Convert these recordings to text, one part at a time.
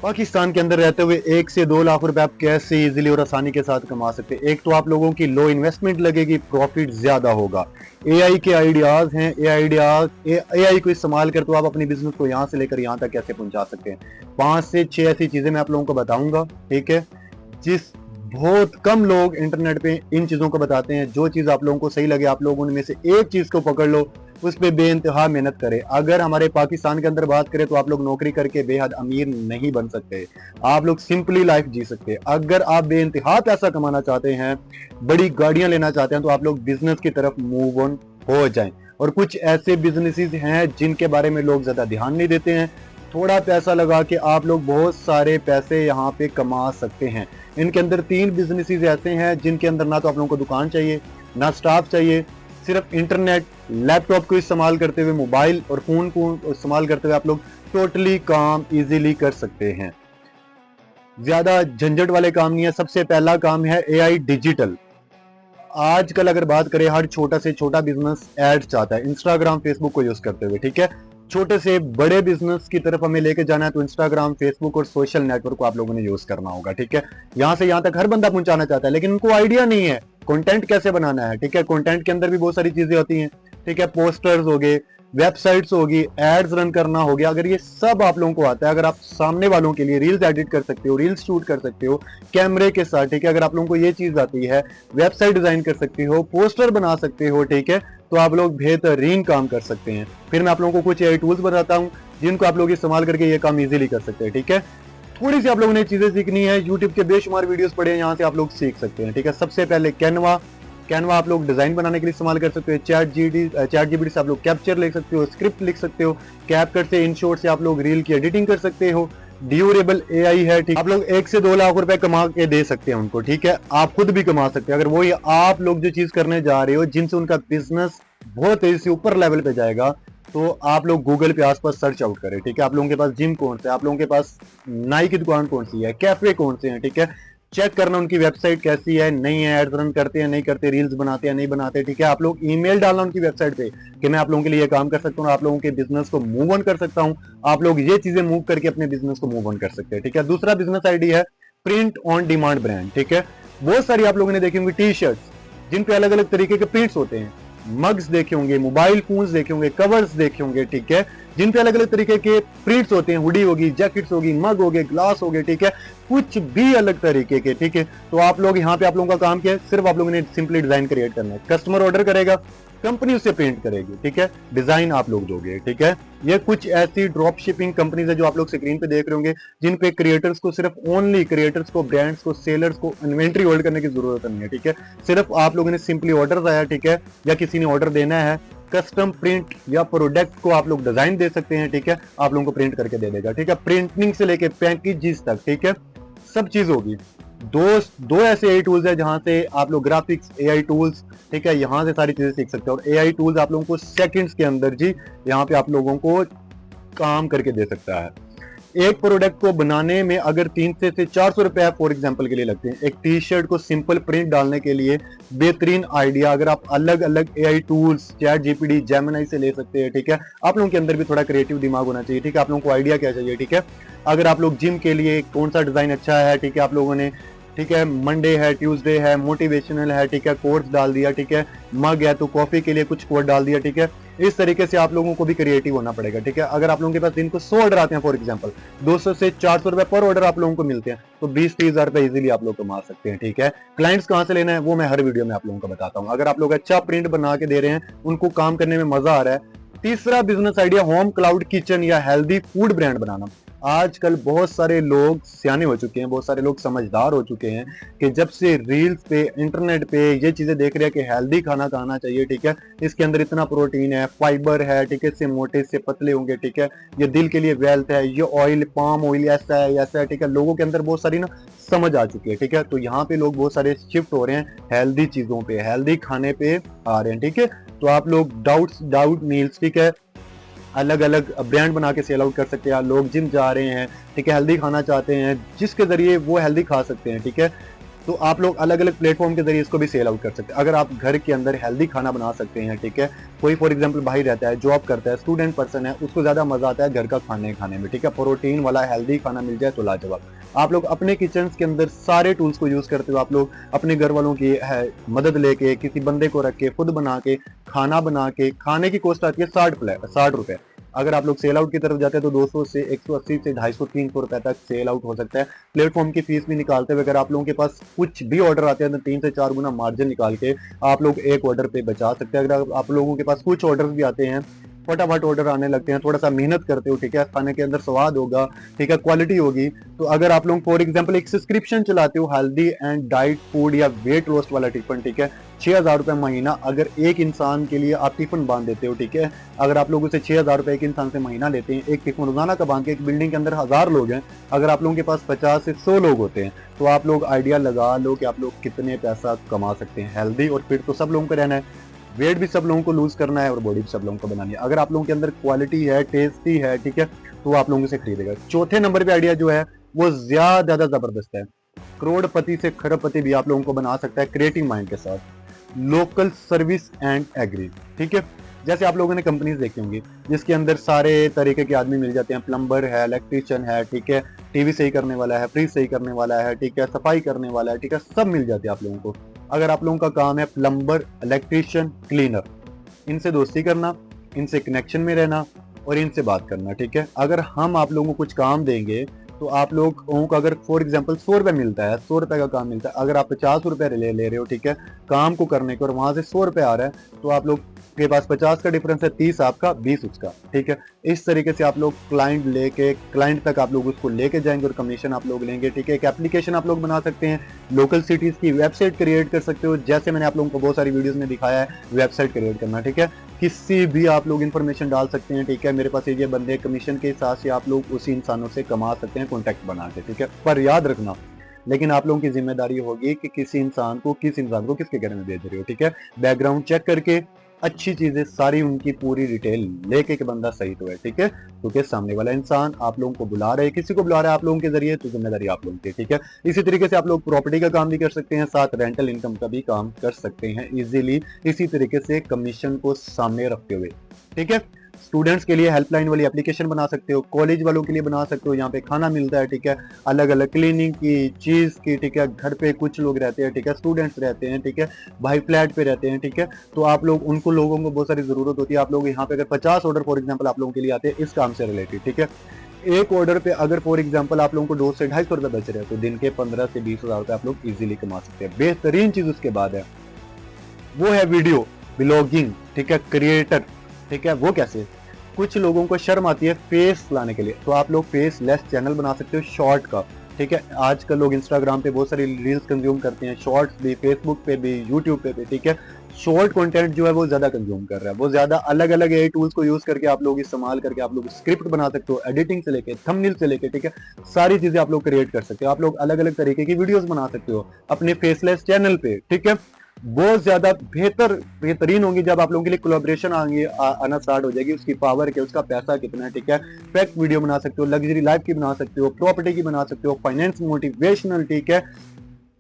पाकिस्तान के अंदर रहते हुए 1 से 2 लाख रुपए आप कैसे इजीली और आसानी के साथ कमा सकते हैं। एक तो आप लोगों की लो इन्वेस्टमेंट लगेगी, प्रॉफिट ज्यादा होगा। एआई के आइडियाज हैं, एआई को इस्तेमाल करते हुए आप अपनी बिजनेस को यहाँ से लेकर यहाँ तक कैसे पहुंचा सकते हैं। 5 से 6 ऐसी चीजें मैं आप लोगों को बताऊंगा, ठीक है, जिस बहुत कम लोग इंटरनेट पे इन चीजों को बताते हैं। जो चीज आप लोगों को सही लगे, आप लोग उनमें से एक चीज को पकड़ लो, उस पर बेइंतहा मेहनत करें। अगर हमारे पाकिस्तान के अंदर बात करें तो आप लोग नौकरी करके बेहद अमीर नहीं बन सकते, आप लोग सिंपली लाइफ जी सकते हैं। अगर आप बेइंतहा पैसा कमाना चाहते हैं, बड़ी गाड़ियां लेना चाहते हैं, तो आप लोग बिजनेस की तरफ मूव ऑन हो जाएं। और कुछ ऐसे बिजनेसेस हैं जिनके बारे में लोग ज्यादा ध्यान नहीं देते हैं। थोड़ा पैसा लगा के आप लोग बहुत सारे पैसे यहाँ पे कमा सकते हैं। इनके अंदर 3 बिजनेसेस ऐसे हैं जिनके अंदर ना तो आप लोगों को दुकान चाहिए, ना स्टाफ चाहिए, सिर्फ इंटरनेट, लैपटॉप को इस्तेमाल करते हुए, मोबाइल और फोन को इस्तेमाल करते हुए आप लोग टोटली काम इजीली कर सकते हैं। ज्यादा झंझट वाले काम नहीं है। सबसे पहला काम है एआई डिजिटल। आजकल अगर बात करें, हर छोटा से छोटा बिजनेस एड्स चाहता है इंस्टाग्राम फेसबुक को यूज करते हुए, ठीक है। छोटे से बड़े बिजनेस की तरफ हमें लेके जाना है तो इंस्टाग्राम, फेसबुक और सोशल नेटवर्क को आप लोगों ने यूज करना होगा, ठीक है। यहां से यहां तक हर बंदा पहुंचाना चाहता है, लेकिन उनको आइडिया नहीं है कंटेंट कैसे बनाना है, ठीक है। कंटेंट के अंदर भी बहुत सारी चीजें होती हैं, ठीक है। पोस्टर्स हो गए, वेबसाइट्स होगी, एड्स रन करना हो गया। अगर ये सब आप लोगों को आता है, अगर आप सामने वालों के लिए रील्स एडिट कर सकते हो, रील्स शूट कर सकते हो कैमरे के साथ, ठीक है, अगर आप लोगों को ये चीज आती है, वेबसाइट डिजाइन कर सकते हो, पोस्टर बना सकते हो, ठीक है, तो आप लोग बेहतरीन काम कर सकते हैं। फिर मैं आप लोगों को कुछ एआई टूल्स बताता हूं जिनको आप लोग इस्तेमाल करके ये काम इजीली कर सकते हैं, ठीक है। थोड़ी सी आप लोगों ने चीजें सीखनी है, यूट्यूब के बेशुमार वीडियोस पड़े हैं, यहाँ से आप लोग सीख सकते हैं, ठीक है। सबसे पहले कैनवा आप लोग डिजाइन बनाने के लिए इस्तेमाल कर सकते हो। चैट जीपीटी से आप लोग कैप्चर लिख सकते हो, स्क्रिप्ट लिख सकते हो। कैपकट से, इनशॉट से आप लोग रील की एडिटिंग कर सकते हो। ड्यूरेबल एआई है, ठीक, आप लोग 1 से 2 लाख रुपए कमा के दे सकते हैं उनको, ठीक है। आप खुद भी कमा सकते हैं। अगर वही आप लोग जो चीज करने जा रहे हो, जिनसे उनका बिजनेस बहुत तेजी से ऊपर लेवल पे जाएगा, तो आप लोग गूगल पे आसपास सर्च आउट करें, ठीक है। आप लोगों के पास जिम कौन से, आप लोगों के पास नाई की दुकान कौन सी है, कैफे कौन से हैं, ठीक है। चेक करना उनकी वेबसाइट कैसी है, नहीं है, एड्स रन करते हैं नहीं करते, रील्स बनाते हैं नहीं बनाते, ठीक है। आप लोग ईमेल डालना उनकी वेबसाइट पे कि मैं आप लोगों के लिए काम कर सकता हूँ, आप लोगों के बिजनेस को मूव ऑन कर सकता हूँ। आप लोग ये चीजें मूव करके अपने बिजनेस को मूव ऑन कर सकते हैं, ठीक है। दूसरा बिजनेस आईडी है प्रिंट ऑन डिमांड ब्रांड, ठीक है। बहुत सारी आप लोगों ने देखी होंगी टी शर्ट्स जिन पे अलग अलग तरीके के प्रिंट्स होते हैं, मग्स देखे होंगे, मोबाइल फोन्स देखे होंगे, कवर्स देखे होंगे, ठीक है, जिन पे अलग अलग तरीके के प्रिंट्स होते हैं। हुडी होगी, जैकेट्स होगी, मग हो गए, ग्लास हो गए, ठीक है, कुछ भी अलग तरीके के, ठीक है। तो आप लोग यहाँ पे आप लोगों का काम क्या है, सिर्फ आप लोगों ने सिंपली डिजाइन क्रिएट करना है। कस्टमर ऑर्डर करेगा, कंपनी उससे प्रिंट करेगी, ठीक है, डिजाइन आप लोग दोगे, ठीक है। ये कुछ ऐसी ड्रॉप शिपिंग कंपनीज है जो आप लोग स्क्रीन पे देख रहे होंगे, जिन पे क्रिएटर्स को, सिर्फ ओनली क्रिएटर्स को, ब्रांड्स को, सेलर्स को इन्वेंट्री होल्ड करने की जरूरत नहीं है, ठीक है। सिर्फ आप लोगों ने सिंपली ऑर्डर आया, ठीक है, या किसी ने ऑर्डर देना है, कस्टम प्रिंट या प्रोडक्ट को आप लोग डिजाइन दे सकते हैं, ठीक है, आप लोगों को प्रिंट करके दे देगा, ठीक है। प्रिंटिंग से लेके पैकेजेस तक, ठीक है, सब चीज होगी। दो ऐसे एआई टूल्स है जहां से आप लोग ग्राफिक्स एआई टूल्स, ठीक है, यहां से सारी चीजें सीख सकते हो। और एआई टूल्स आप लोगों को सेकंड्स के अंदर जी यहाँ पे आप लोगों को काम करके दे सकता है। एक प्रोडक्ट को बनाने में अगर 300 से 400 रुपए फॉर एग्जांपल के लिए लगते हैं, एक टी शर्ट को सिंपल प्रिंट डालने के लिए बेहतरीन आइडिया अगर आप अलग अलग AI tools, chat GPT, Gemini से ले सकते हैं, ठीक है। आप लोगों के अंदर भी थोड़ा क्रिएटिव दिमाग होना चाहिए, ठीक है। आप लोगों को आइडिया क्या चाहिए, ठीक है। अगर आप लोग जिम के लिए कौन सा डिजाइन अच्छा है, ठीक है, आप लोगों ने, ठीक है, मंडे है, ट्यूसडे है, मोटिवेशनल है, ठीक है, कोट्स डाल दिया, ठीक है, मग है तो कॉफी के लिए कुछ कोट डाल दिया, ठीक है। इस तरीके से आप लोगों को भी क्रिएटिव होना पड़ेगा, ठीक है। अगर आप लोगों के पास दिन को 100 ऑर्डर आते हैं फॉर एग्जांपल, 200 से 400 रुपए पर ऑर्डर आप लोगों को मिलते हैं, तो 20-30 हजार रुपए इजीली आप लोग कमा सकते हैं, ठीक है। क्लाइंट्स कहां से लेना है वो मैं हर वीडियो में आप लोगों को बताता हूं। अगर आप लोग अच्छा प्रिंट बना के दे रहे हैं, उनको काम करने में मजा आ रहा है। तीसरा business idea home cloud kitchen या हेल्दी फूड ब्रांड बनाना। आजकल बहुत सारे लोग सियाने हो चुके हैं, बहुत सारे लोग समझदार हो चुके हैं कि जब से रील्स पे, इंटरनेट पे ये चीजें देख रहे हैं कि हेल्दी खाना खाना चाहिए, ठीक है, इसके अंदर इतना प्रोटीन है, फाइबर है, ठीक है, इससे मोटे से पतले होंगे, ठीक है, ये दिल के लिए वेल्थ है, ये ऑयल, पाम ऑयल ऐसा है, ठीक है। लोगों के अंदर बहुत सारी ना समझ आ चुकी है, ठीक है। तो यहाँ पे लोग बहुत सारे शिफ्ट हो रहे हैं हेल्दी चीजों पे, हेल्दी खाने पे आ रहे हैं, ठीक है। तो आप लोग डाउट मील्स, ठीक है, अलग अलग ब्रांड बना के सेल आउट कर सकते हैं। लोग जिम जा रहे हैं, ठीक है, हेल्दी खाना चाहते हैं, जिसके जरिए वो हेल्दी खा सकते हैं, ठीक है। तो आप लोग अलग अलग प्लेटफॉर्म के जरिए इसको भी सेल आउट कर सकते हैं। अगर आप घर के अंदर हेल्दी खाना बना सकते हैं, ठीक है, कोई फॉर एग्जांपल भाई रहता है, जॉब करता है, स्टूडेंट पर्सन है, उसको ज्यादा मजा आता है घर का खाने में, ठीक है, प्रोटीन वाला हेल्दी खाना मिल जाए तो लाजवाब। आप लोग अपने किचन के अंदर सारे टूल्स को यूज करते हो, आप लोग अपने घर वालों की मदद लेके, किसी बंदे को रख के, खुद बना के, खाना बना के, खाने की कॉस्ट आती है 60 रुपए। अगर आप लोग सेल आउट की तरफ जाते हैं तो 200 से 180 से 250 300 रुपए तक सेल आउट हो सकता है। प्लेटफॉर्म की फीस भी निकालते हुए अगर आप लोगों के पास कुछ भी ऑर्डर आते हैं तो 3 से 4 गुना मार्जिन निकाल के आप लोग एक ऑर्डर पे बचा सकते हैं। अगर आप लोगों के पास कुछ ऑर्डर भी आते हैं, फटाफट ऑर्डर आने लगते हैं, थोड़ा सा मेहनत करते हो, ठीक है, खाने के अंदर स्वाद होगा, ठीक है, क्वालिटी होगी, तो अगर आप लोग फॉर एग्जांपल एक सब्सक्रिप्शन चलाते हो हेल्दी एंड डाइट फूड या वेट लॉस वाला टिफिन, ठीक है, 6,000 रुपए महीना अगर एक इंसान के लिए आप टिफिन बांध देते हो, ठीक है, अगर आप लोग उसे 6,000 रुपए एक इंसान से महीना लेते हैं, एक टिफिन रोजाना का बांध के, एक बिल्डिंग के अंदर 1000 लोग हैं, अगर आप लोगों के पास 50 से 100 लोग होते हैं तो आप लोग आइडिया लगा लो कि आप लोग कितने पैसा कमा सकते हैं। हेल्दी और फिट तो सब लोगों को रहना है, वेट भी सब लोगों को लूज करना है और बॉडी भी सब लोगों को बनानी है। अगर आप लोगों के अंदर क्वालिटी है, टेस्टी है, ठीक है, तो आप लोगों से खरीदेगा। चौथे नंबर पे आइडिया जो है वो ज्यादा जबरदस्त है, करोड़पति से खरबपति भी आप लोगों को बना सकता है क्रिएटिव माइंड के साथ। लोकल सर्विस एंड एग्री, ठीक है, जैसे आप लोगों ने कंपनीज देखी होंगी जिसके अंदर सारे तरीके के आदमी मिल जाते हैं, प्लम्बर है, इलेक्ट्रिशियन है, ठीक है, टीवी सही करने वाला है, फ्रिज सही करने वाला है, ठीक है, सफाई करने वाला है, ठीक है, सब मिल जाते हैं आप लोगों को। अगर आप लोगों का काम है प्लम्बर, इलेक्ट्रिशियन, क्लीनर, इनसे दोस्ती करना, इनसे कनेक्शन में रहना और इनसे बात करना, ठीक है। अगर हम आप लोगों को कुछ काम देंगे तो आप लोगों को अगर फॉर एग्जांपल 100 रुपए मिलता है, 100 रुपए का काम मिलता है, अगर आप 50 रुपए ले रहे हो, ठीक है, काम को करने के, और वहां से 100 रुपए आ रहा है, तो आप लोग के पास 50 का डिफरेंस है, 30 आपका, 20 उसका, ठीक है। इस तरीके से आप लोग क्लाइंट तक आप लोग उसको लेके जाएंगे और कमीशन आप लोग लेंगे, ठीक है। एक एप्लीकेशन आप लोग बना सकते हैं, लोकल सिटीज की वेबसाइट क्रिएट कर सकते हो, जैसे मैंने आप लोगों को बहुत सारी वीडियोस में दिखाया है वेबसाइट क्रिएट करना, ठीक है। किसी भी आप लोग इन्फॉर्मेशन डाल सकते हैं, ठीक है, मेरे पास ये बंदे कमीशन के हिसाब से आप लोग उसी इंसानों से कमा सकते हैं कॉन्टैक्ट बना के, ठीक है। पर याद रखना, लेकिन आप लोगों की जिम्मेदारी होगी कि किस इंसान को किसके घर में भेज रहे हो, ठीक है, बैकग्राउंड चेक करके अच्छी चीजें सारी उनकी पूरी डिटेल लेके कि बंदा सही तो है, ठीक है, क्योंकि सामने वाला इंसान आप लोगों को बुला रहे, किसी को बुला रहा है आप लोगों के जरिए, तो जिम्मेदारी आप लोगों की, ठीक है। इसी तरीके से आप लोग प्रॉपर्टी का काम भी कर सकते हैं, साथ रेंटल इनकम का भी काम कर सकते हैं इजीली, इसी तरीके से कमीशन को सामने रखते हुए, ठीक है। स्टूडेंट्स के लिए हेल्पलाइन वाली एप्लीकेशन बना सकते हो, कॉलेज वालों के लिए बना सकते हो, यहाँ पे खाना मिलता है, ठीक है, अलग अलग क्लीनिंग की, चीज की, ठीक है, घर पे कुछ लोग रहते हैं, ठीक है, स्टूडेंट्स रहते हैं, ठीक है, भाई फ्लैट पे रहते हैं, ठीक है, तो आप लोग उनको लोगों को बहुत सारी जरूरत होती है, आप लोग यहाँ पे अगर 50 ऑर्डर फॉर एग्जाम्पल आप लोगों के लिए आते हैं इस काम से रिलेटेड, ठीक है, एक ऑर्डर पे अगर फॉर एग्जांपल आप लोगों को 200 से 250 रुपए बच रहे हैं तो दिन के 15 से 20 हजार रुपए आप लोग इजीली कमा सकते हैं। बेहतरीन चीज उसके बाद है वो है वीडियो ब्लॉगिंग, ठीक है, क्रिएटर, ठीक है। वो कैसे, कुछ लोगों को शर्म आती है फेस लाने के लिए, तो आप लोग फेस लेस चैनल बना सकते हो शॉर्ट का, ठीक है। आजकल लोग इंस्टाग्राम पे बहुत सारी रील्स कंज्यूम करते हैं, शॉर्ट्स भी, फेसबुक पे भी, यूट्यूब पे भी, ठीक है। शॉर्ट कंटेंट जो है वो ज्यादा कंज्यूम कर रहा है, वो ज्यादा अलग अलग एआई टूल्स को यूज करके आप लोग इस्तेमाल करके आप लोग स्क्रिप्ट बना सकते हो, एडिटिंग से लेके थंबनेल से लेके, ठीक है, सारी चीजें आप लोग क्रिएट कर सकते हो। आप लोग अलग अलग तरीके की वीडियोस बना सकते हो अपने फेसलेस चैनल पे, ठीक है। बहुत ज्यादा बेहतरीन होंगी जब आप लोगों के लिए कोलैबोरेशन आना स्टार्ट हो जाएगी, उसकी पावर क्या, उसका पैसा कितना है, ठीक है। फैक्ट वीडियो बना सकते हो, लग्जरी लाइफ की बना सकते हो, प्रॉपर्टी की बना सकते हो, फाइनेंस मोटिवेशनल, ठीक है,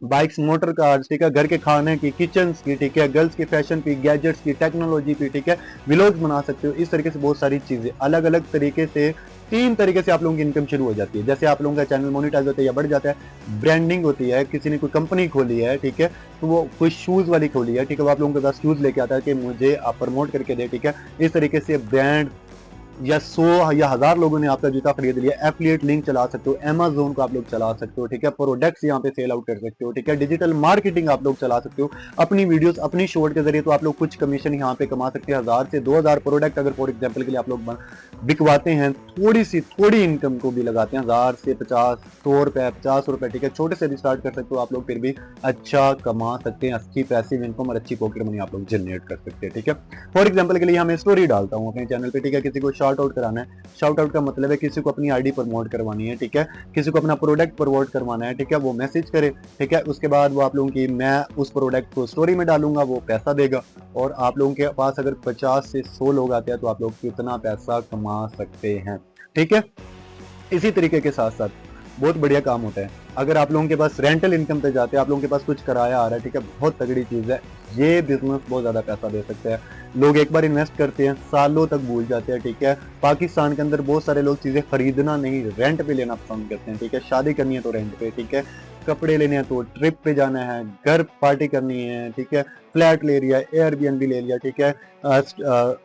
बाइक्स, मोटर कार्स, ठीक है, घर के खाने की, किचन की, ठीक है, गर्ल्स की फैशन की, गैजेट्स की, टेक्नोलॉजी की, ठीक है, व्लॉग्स बना सकते हो। इस तरीके से बहुत सारी चीजें अलग अलग तरीके से, 3 तरीके से आप लोगों की इनकम शुरू हो जाती है। जैसे आप लोगों का चैनल मोनेटाइज होता है या बढ़ जाता है, ब्रांडिंग होती है, किसी ने कोई कंपनी खोली है, ठीक है, तो वो कोई शूज वाली खोली है, ठीक है, वो आप लोगों के पास शूज लेके आता है कि मुझे आप प्रमोट करके दे, ठीक है। इस तरीके से ब्रांड या 100 या 1000 लोगों ने आपका जूता खरीद लिया, एफिलिएट लिंक चला सकते हो, अमेज़न को आप लोग चला सकते हो, ठीक है, प्रोडक्ट्स यहाँ पे सेल आउट कर सकते हो, ठीक है, डिजिटल मार्केटिंग आप लोग चला सकते हो अपनी वीडियोस, अपनी शॉर्ट के जरिए, तो आप लोग कुछ कमीशन यहाँ पे कमा सकते हैं। 1000 से 2000 प्रोडक्ट अगर फॉर एग्जांपल के लिए आप लोग बिकवाते हैं, थोड़ी इनकम को भी लगाते हैं, 1000 से 50, 100 रुपए, 50 रुपए, ठीक है, छोटे से भी स्टार्ट कर सकते हो आप लोग, फिर भी अच्छा कमा सकते हैं, अच्छी पैसिव इनकम और अच्छी पॉकेट मनी आप लोग जनरेट कर सकते हैं, ठीक है। फॉर एग्जांपल के लिए हमें स्टोरी डालता हूँ अपने चैनल पे, ठीक है, किसी को शाउट आउट कराना है, शाउट आउट का मतलब है किसी को अपनी आईडी प्रमोट करवानी है, ठीक है, किसी को अपना प्रोडक्ट प्रमोट करवाना है, ठीक है, वो मैसेज करे, ठीक है, उसके बाद वो आप लोगों की, मैं उस प्रोडक्ट को स्टोरी में डालूंगा, वो पैसा देगा, और आप लोगों के पास अगर 50 से 100 लोग आते हैं तो आप लोग कितना पैसा कमा सकते हैं, ठीक है। इसी तरीके के साथ साथ बहुत बढ़िया काम होता है। अगर आप लोगों के पास रेंटल इनकम पे जाते हैं, आप लोगों के पास कुछ किराया आ रहा है, ठीक है, बहुत तगड़ी चीज़ है। ये बिज़नेस बहुत ज़्यादा पैसा दे सकता है। लोग एक बार इन्वेस्ट करते हैं, सालों तक भूल जाते हैं, ठीक है। पाकिस्तान के अंदर बहुत सारे लोग चीज़ें खरीदना नहीं, रेंट पे लेना पसंद करते हैं, ठीक है। शादी करनी है तो रेंट पे, ठीक है। कपड़े लेने हैं तो ट्रिप पे जाना है, घर पार्टी करनी है, ठीक है। फ्लैट ले लिया, एयरबीएनबी ले लिया, ठीक है।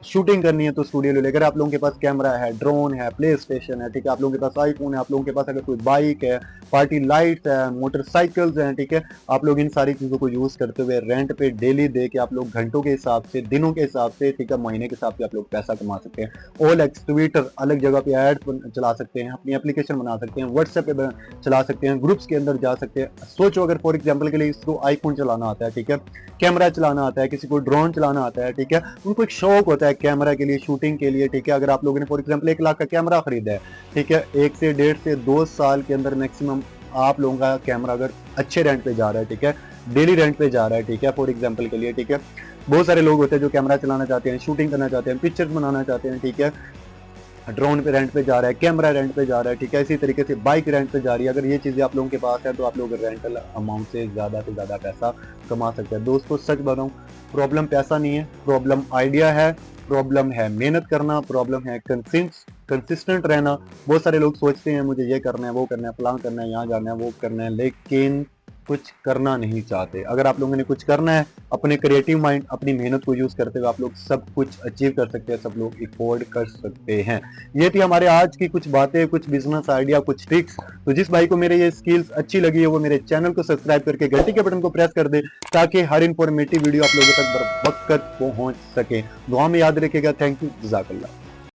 शूटिंग करनी है तो स्टूडियो ले लिया। अगर आप लोगों के पास कैमरा है, ड्रोन है, प्ले स्टेशन है, ठीक है, आप लोगों के पास आईफोन है, आप लोगों के पास अगर कोई बाइक है, पार्टी लाइट्स है, मोटरसाइकिल्स हैं, ठीक है, आप लोग इन सारी चीज़ों को यूज़ करते हुए रेंट पे डेली दे के आप लोग घंटों के हिसाब से, दिनों के हिसाब से, ठीक है, महीने के हिसाब से आप लोग पैसा कमा सकते हैं। OLX, ट्विटर, अलग जगह पे ऐड चला सकते हैं, अपनी एप्लीकेशन बना सकते हैं, व्हाट्सएप पे चला सकते हैं, ग्रुप्स के अंदर जा सकते हैं। सोचो अगर फॉर एग्जाम्पल के लिए इसको आईफोन चलाना आता है, ठीक है, कैमरा चलाना आता है, किसी को ड्रोन चलाना आता है, ठीक है, उनको एक शौक होता है कैमरा के लिए, शूटिंग के लिए, ठीक है। अगर आप लोगों ने फॉर एग्जाम्पल 1 लाख का कैमरा खरीदा है, ठीक है, 1 से 1.5 से 2 साल के अंदर मैक्सिमम आप लोगों का कैमरा अगर अच्छे रेंट पे जा रहा है, ठीक है, डेली रेंट पे जा रहा है, ठीक है, फॉर एग्जाम्पल के लिए, ठीक है। बहुत सारे लोग होते हैं जो कैमरा चलाना चाहते हैं, शूटिंग करना चाहते हैं, पिक्चर्स बनाना चाहते हैं, ठीक है, ड्रोन पे रेंट पे जा रहा है, कैमरा रेंट पे जा रहा है, ठीक है, इसी तरीके से बाइक रेंट पे जा रही है। अगर ये चीज़ें आप लोगों के पास है तो आप लोग रेंटल अमाउंट से ज़्यादा पैसा कमा सकते हैं। दोस्तों सच बताऊं, प्रॉब्लम पैसा नहीं है, प्रॉब्लम आइडिया है, प्रॉब्लम है मेहनत करना, प्रॉब्लम है कंसिस्टेंट रहना। बहुत सारे लोग सोचते हैं मुझे ये करना है, वो करना है, प्लान करना है, यहाँ जाना है, वो करना है, लेकिन कुछ करना नहीं चाहते। अगर आप लोगों ने कुछ करना है, अपने क्रिएटिव माइंड, अपनी मेहनत को यूज करते हुए आप लोग सब कुछ अचीव कर सकते हैं, सब लोग अफोर्ड कर सकते हैं। ये थी हमारे आज की कुछ बातें, कुछ बिजनेस आइडिया, कुछ ट्रिक्स। तो जिस भाई को मेरे ये स्किल्स अच्छी लगी है वो मेरे चैनल को सब्सक्राइब करके घंटी के बटन को प्रेस कर दे, ताकि हर इंफॉर्मेटिव वीडियो आप लोगों तक बर वक्त पहुंच सके। दुआ में याद रखिएगा। थैंक यू, जज़ाकल्लाह।